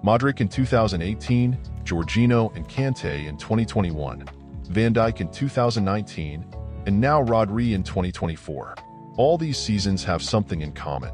Modric in 2018, Jorginho and Kante in 2021, Van Dijk in 2019, and now Rodri in 2024. All these seasons have something in common.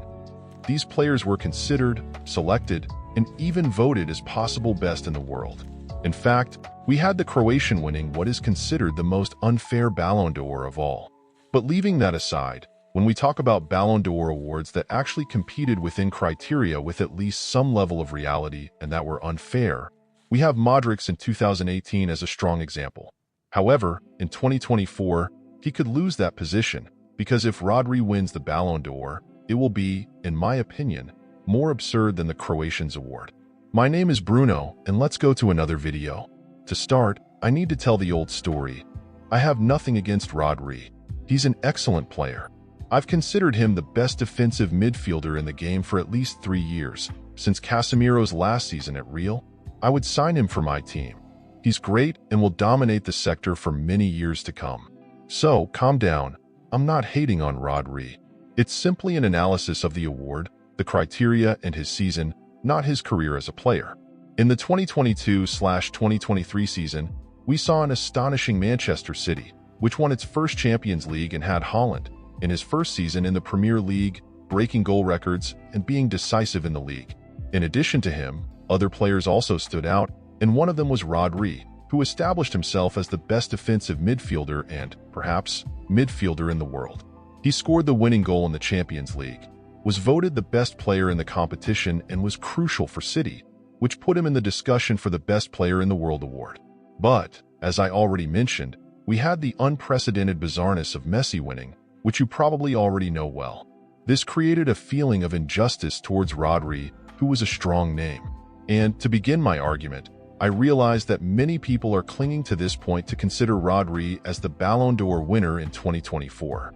These players were considered, selected, and even voted as possible best in the world. In fact, we had the Croatian winning what is considered the most unfair Ballon d'Or of all. But leaving that aside, when we talk about Ballon d'Or awards that actually competed within criteria with at least some level of reality and that were unfair, we have Modric in 2018 as a strong example. However, in 2024, he could lose that position because if Rodri wins the Ballon d'Or, it will be, in my opinion, more absurd than the Croatians award. My name is Bruno, and let's go to another video. To start, I need to tell the old story. I have nothing against Rodri. He's an excellent player. I've considered him the best defensive midfielder in the game for at least 3 years. Since Casemiro's last season at Real, I would sign him for my team. He's great and will dominate the sector for many years to come. So, calm down. I'm not hating on Rodri. It's simply an analysis of the award, the criteria, and his season, not his career as a player. In the 2022/2023 season, we saw an astonishing Manchester City, which won its first Champions League and had Haaland, in his first season in the Premier League, breaking goal records and being decisive in the league. In addition to him, other players also stood out, and one of them was Rodri, who established himself as the best defensive midfielder and, perhaps, midfielder in the world. He scored the winning goal in the Champions League, was voted the best player in the competition, and was crucial for City, which put him in the discussion for the Best Player in the World award. But, as I already mentioned, we had the unprecedented bizarreness of Messi winning, which you probably already know well. This created a feeling of injustice towards Rodri, who was a strong name. And to begin my argument, I realized that many people are clinging to this point to consider Rodri as the Ballon d'Or winner in 2024.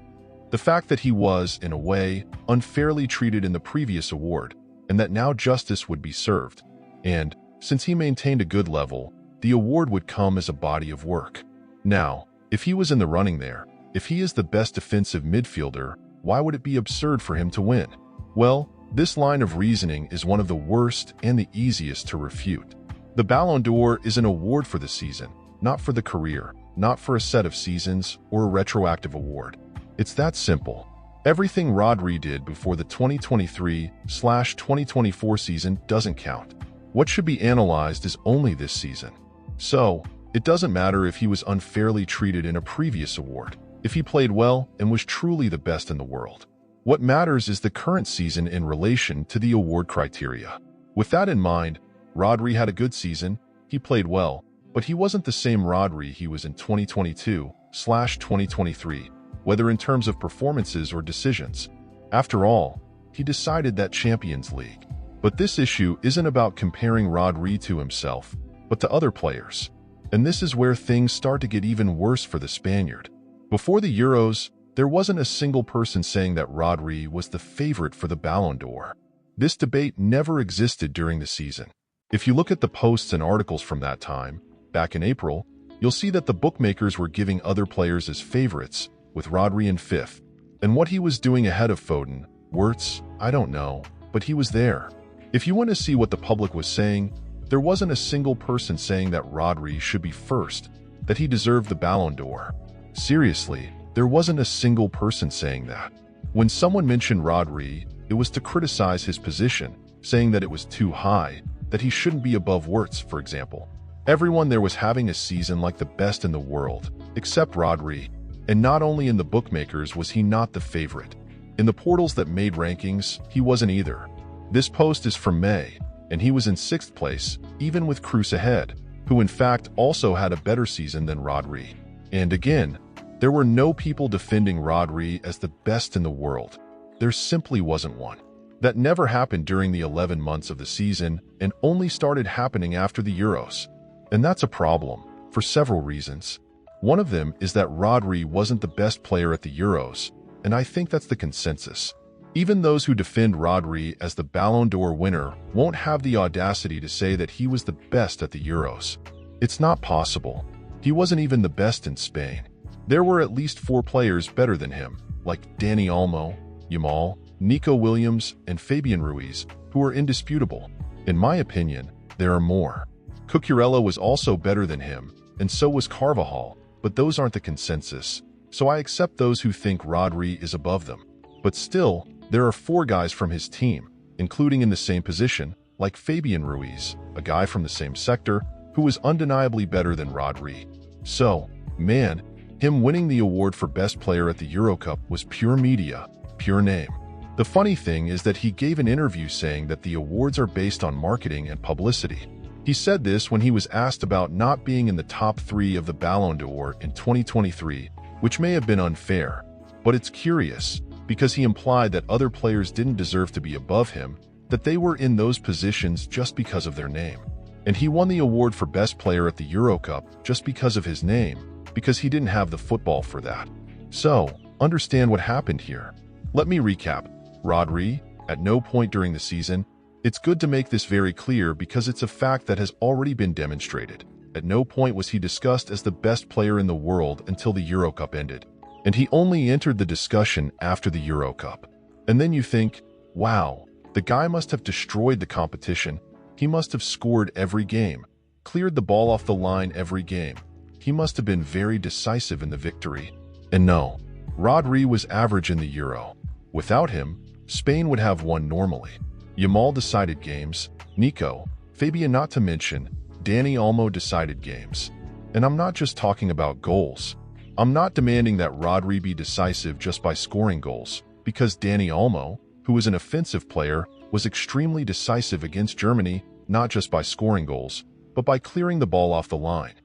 The fact that he was, in a way, unfairly treated in the previous award, and that now justice would be served. And, since he maintained a good level, the award would come as a body of work. Now, if he was in the running there, if he is the best defensive midfielder, why would it be absurd for him to win? Well, this line of reasoning is one of the worst and the easiest to refute. The Ballon d'Or is an award for the season, not for the career, not for a set of seasons or a retroactive award. It's that simple. Everything Rodri did before the 2023/2024 season doesn't count. What should be analyzed is only this season. So, it doesn't matter if he was unfairly treated in a previous award, if he played well and was truly the best in the world. What matters is the current season in relation to the award criteria. With that in mind, Rodri had a good season, he played well, but he wasn't the same Rodri he was in 2022/2023, whether in terms of performances or decisions. After all, he decided that Champions League. But this issue isn't about comparing Rodri to himself, but to other players. And this is where things start to get even worse for the Spaniard. Before the Euros, there wasn't a single person saying that Rodri was the favorite for the Ballon d'Or. This debate never existed during the season. If you look at the posts and articles from that time, back in April, you'll see that the bookmakers were giving other players as favorites, with Rodri in 5th. And what he was doing ahead of Foden, Wirtz, I don't know, but he was there. If you want to see what the public was saying, there wasn't a single person saying that Rodri should be first, that he deserved the Ballon d'Or. Seriously, there wasn't a single person saying that. When someone mentioned Rodri, it was to criticize his position, saying that it was too high, that he shouldn't be above Wirtz, for example. Everyone there was having a season like the best in the world, except Rodri. And not only in the bookmakers was he not the favorite. In the portals that made rankings, he wasn't either. This post is from May, and he was in 6th place, even with Cruz ahead, who in fact also had a better season than Rodri. And again, there were no people defending Rodri as the best in the world. There simply wasn't one. That never happened during the 11 months of the season and only started happening after the Euros. And that's a problem, for several reasons. One of them is that Rodri wasn't the best player at the Euros, and I think that's the consensus. Even those who defend Rodri as the Ballon d'Or winner won't have the audacity to say that he was the best at the Euros. It's not possible. He wasn't even the best in Spain. There were at least 4 players better than him, like Dani Olmo, Yamal, Nico Williams, and Fabian Ruiz, who are indisputable. In my opinion, There are more. Cucurella was also better than him, and so was Carvajal, but those aren't the consensus, so I accept those who think Rodri is above them. But still, there are 4 guys from his team, including in the same position, like Fabian Ruiz, a guy from the same sector, who is undeniably better than Rodri. So, man, him winning the award for best player at the Euro Cup was pure media, pure name. The funny thing is that he gave an interview saying that the awards are based on marketing and publicity. He said this when he was asked about not being in the top 3 of the Ballon d'Or in 2023, which may have been unfair. But it's curious, because he implied that other players didn't deserve to be above him, that they were in those positions just because of their name. And he won the award for best player at the Euro Cup just because of his name, because he didn't have the football for that. So, understand what happened here. Let me recap. Rodri, at no point during the season, it's good to make this very clear because it's a fact that has already been demonstrated. At no point was he discussed as the best player in the world until the Euro Cup ended. And he only entered the discussion after the Euro Cup. And then you think, wow, the guy must have destroyed the competition. He must have scored every game, cleared the ball off the line every game. He must have been very decisive in the victory. And no, Rodri was average in the Euro. Without him, Spain would have won normally. Yamal decided games, Nico, Fabian, not to mention, Dani Olmo decided games. And I'm not just talking about goals. I'm not demanding that Rodri be decisive just by scoring goals, because Dani Olmo, who is an offensive player, was extremely decisive against Germany, not just by scoring goals, but by clearing the ball off the line.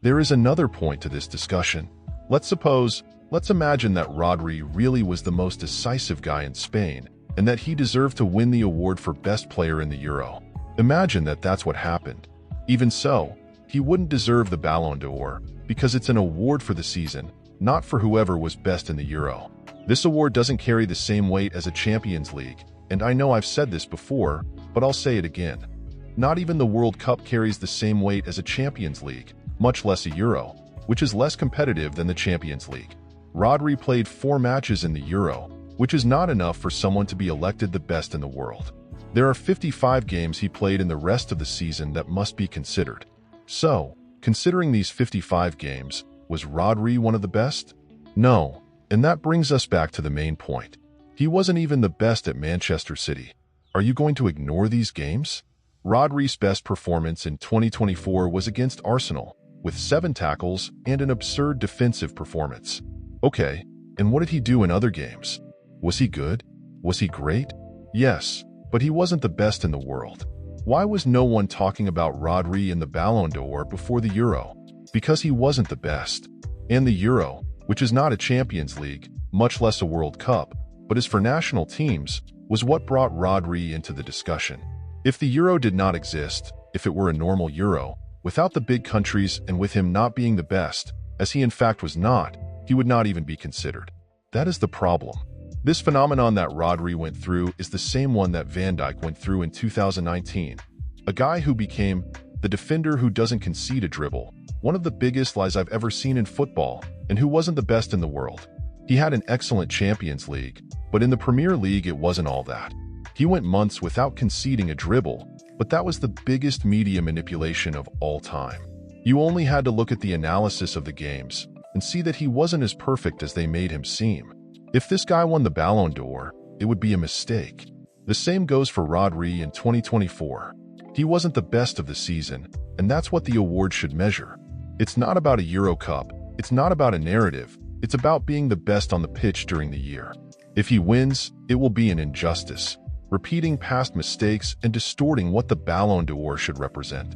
There is another point to this discussion. Let's imagine that Rodri really was the most decisive guy in Spain, and that he deserved to win the award for best player in the Euro. Imagine that that's what happened. Even so, he wouldn't deserve the Ballon d'Or, because it's an award for the season, not for whoever was best in the Euro. This award doesn't carry the same weight as a Champions League, and I know I've said this before, but I'll say it again. Not even the World Cup carries the same weight as a Champions League, much less a Euro, which is less competitive than the Champions League. Rodri played 4 matches in the Euro, which is not enough for someone to be elected the best in the world. There are 55 games he played in the rest of the season that must be considered. So, considering these 55 games, was Rodri one of the best? No, and that brings us back to the main point. He wasn't even the best at Manchester City. Are you going to ignore these games? Rodri's best performance in 2024 was against Arsenal, with 7 tackles and an absurd defensive performance. Okay, and what did he do in other games? Was he good? Was he great? Yes, but he wasn't the best in the world. Why was no one talking about Rodri in the Ballon d'Or before the Euro? Because he wasn't the best. And the Euro, which is not a Champions League, much less a World Cup, but is for national teams, was what brought Rodri into the discussion. If the Euro did not exist, if it were a normal Euro, without the big countries and with him not being the best, as he in fact was not, he would not even be considered. That is the problem. This phenomenon that Rodri went through is the same one that Van Dijk went through in 2019. A guy who became the defender who doesn't concede a dribble, one of the biggest lies I've ever seen in football, and who wasn't the best in the world. He had an excellent Champions League, but in the Premier League it wasn't all that. He went months without conceding a dribble, but that was the biggest media manipulation of all time. You only had to look at the analysis of the games and see that he wasn't as perfect as they made him seem. If this guy won the Ballon d'Or, it would be a mistake. The same goes for Rodri in 2024. He wasn't the best of the season, and that's what the award should measure. It's not about a Euro Cup, it's not about a narrative, it's about being the best on the pitch during the year. If he wins, it will be an injustice, repeating past mistakes and distorting what the Ballon d'Or should represent.